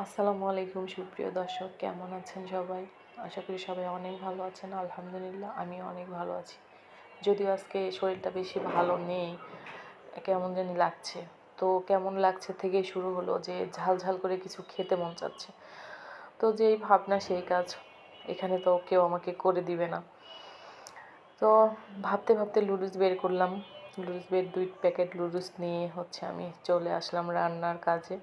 আসসালামু আলাইকুম সুপ্রিয় দর্শক, কেমন আছেন সবাই? আশা করি সবাই অনেক ভালো আছেন। আলহামদুলিল্লাহ আমিও অনেক ভালো আছি। যদিও আজকে শরীরটা বেশি ভালো নেই, কেমন জানি লাগছে। তো কেমন লাগছে থেকেই শুরু হলো যে ঝাল ঝাল করে কিছু খেতে মন চাচ্ছে। তো যেই ভাবনা সেই কাজ, এখানে তো কেউ আমাকে করে দিবে না। তো ভাবতে ভাবতে লুডুস বের করলাম। লুডুস বের 2 প্যাকেট লুডুস নিয়ে আমি চলে আসলাম রান্নার কাজে।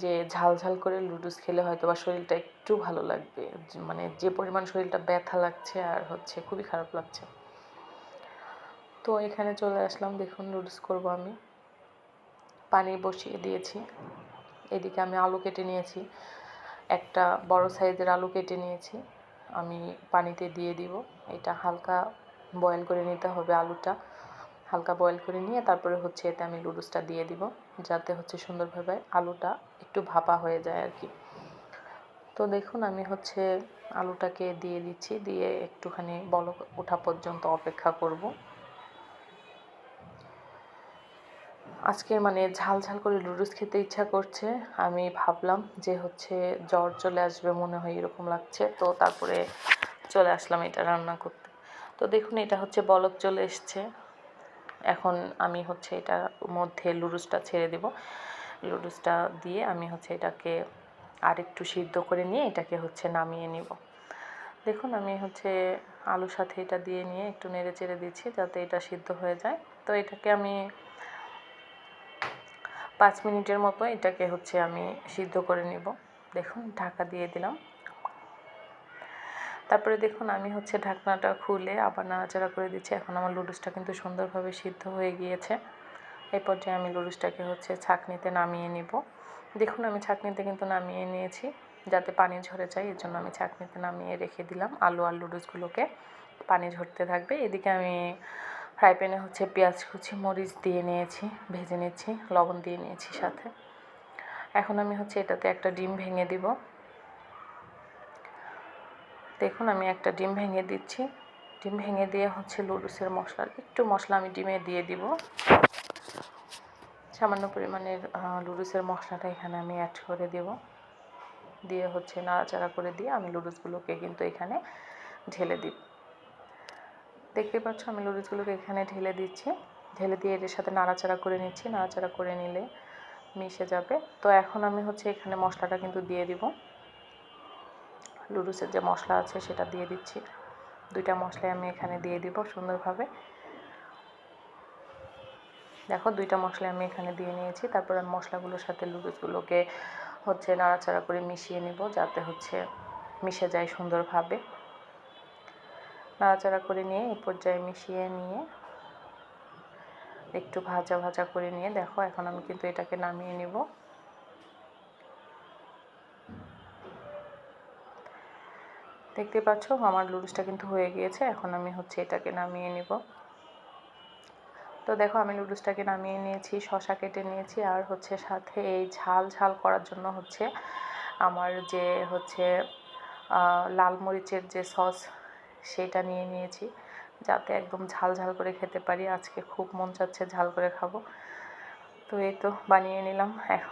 যে ঝাল ঝাল করে লুডুস খেলে হয়তো বা শরীরটা একটু ভালো লাগবে, মানে যে পরিমাণ শরীরটা ব্যথা লাগছে আর খুবই খারাপ লাগছে। তো এখানে চলে আসলাম, দেখুন লুডুস করব আমি। পানি বসিয়ে দিয়েছি, এদিকে আমি আলু কেটে নিয়েছি, একটা বড় সাইজের আলু কেটে নিয়েছি, আমি পানিতে দিয়ে দিব। এটা হালকা বয়েল করে নিতে হবে, আলুটা হালকা বয়েল করে নিয়ে তারপরে এতে আমি লুডুসটা দিয়ে দিব, যাতে সুন্দরভাবে আলুটা একটু ভাপা হয়ে যায় আর কি। তো দেখুন আমি আলুটাকে দিয়ে দিচ্ছি, দিয়ে একটুখানি বলক ওঠা পর্যন্ত অপেক্ষা করব। আজকে মানে ঝাল ঝাল করে লুডুস খেতে ইচ্ছা করছে। আমি ভাবলাম যে জ্বর চলে আসবে মনে হয়, এরকম লাগছে। তো তারপরে চলে আসলাম এটা রান্না করতে। তো দেখুন এটা বলক চলে এসছে। এখন আমি এটার মধ্যে লুডুসটা ছেড়ে দেব। লুডুসটা দিয়ে আমি এটাকে আরেকটু সিদ্ধ করে নিয়ে এটাকে নামিয়ে নিব। দেখুন আমি আলুর সাথে এটা দিয়ে নিয়ে একটু নেড়ে চেড়ে দিচ্ছি যাতে এটা সিদ্ধ হয়ে যায়। তো এটাকে আমি 5 মিনিটের মতো এটাকে আমি সিদ্ধ করে নেব। দেখুন ঢাকা দিয়ে দিলাম। তারপরে দেখুন আমি ঢাকনাটা খুলে আবার নাড়াচাড়া করে দিচ্ছি। এখন আমার লুডুসটা কিন্তু সুন্দরভাবে সিদ্ধ হয়ে গিয়েছে। এই পর্যায়ে আমি লুডুসটাকে ছাঁকনিতে নামিয়ে নিব। দেখুন আমি ছাঁকনিতে কিন্তু নামিয়ে নিয়েছি, যাতে পানি ঝরে যায়, এর জন্য আমি ছাঁকনিতে নামিয়ে রেখে দিলাম। আলু আর লুডুসগুলোকে পানি ঝরতে থাকবে। এদিকে আমি ফ্রাই প্যানে পেঁয়াজ কুচি, মরিচ দিয়ে নিয়েছি, ভেজে নিচ্ছি, লবণ দিয়ে নিয়েছি সাথে। এখন আমি এটাতে একটা ডিম ভেঙে দিব। দেখুন আমি একটা ডিম ভেঙে দিচ্ছি। ডিম ভেঙে দিয়ে লুডুসের একটু মশলা আমি ডিমে দিয়ে দিব। সামান্য পরিমাণের লুডুসের মশলাটা এখানে আমি অ্যাড করে দেব। দিয়ে নাড়াচাড়া করে দিয়ে আমি লুডুসগুলোকে কিন্তু এখানে ঢেলে দিব। দেখতে পাচ্ছ আমি লুডুসগুলোকে এখানে ঢেলে দিচ্ছি। ঢেলে দিয়ে এর সাথে নাড়াচাড়া করে নিচ্ছি। নাড়াচাড়া করে নিলে মিশে যাবে। তো এখন আমি এখানে মশলাটা কিন্তু দিয়ে দিব। লুডুসের যে মশলা আছে সেটা দিয়ে দিচ্ছি। 2টা মশলাই আমি এখানে দিয়ে দিব সুন্দরভাবে। দেখো 2টা মশলা আমি এখানে দিয়ে নিয়েছি। তারপর আমি মশলাগুলোর সাথে লুডুসগুলোকে নাড়াচাড়া করে মিশিয়ে নিব, যাতে মিশে যায় সুন্দরভাবে। নাড়াচাড়া করে নিয়ে এই পর্যায়ে মিশিয়ে নিয়ে একটু ভাজা ভাজা করে নিয়ে দেখো এখন আমি কিন্তু এটাকে নামিয়ে নিব। দেখতে পাচ্ছ আমার লুডুসটা কিন্তু হয়ে গিয়েছে। এখন আমি এটাকে নামিয়ে নিব। তো দেখো আমি লুডুসটাকে নামিয়ে নিয়েছি, শসা কেটে নিয়েছি, আর সাথে এই ঝাল ঝাল করার জন্য আমার যে লাল মরিচের যে সস সেটা নিয়ে নিয়েছি, যাতে একদম ঝাল ঝাল করে খেতে পারি। আজকে খুব মন চাচ্ছে ঝাল করে খাবো। তো এই তো বানিয়ে নিলাম। এখন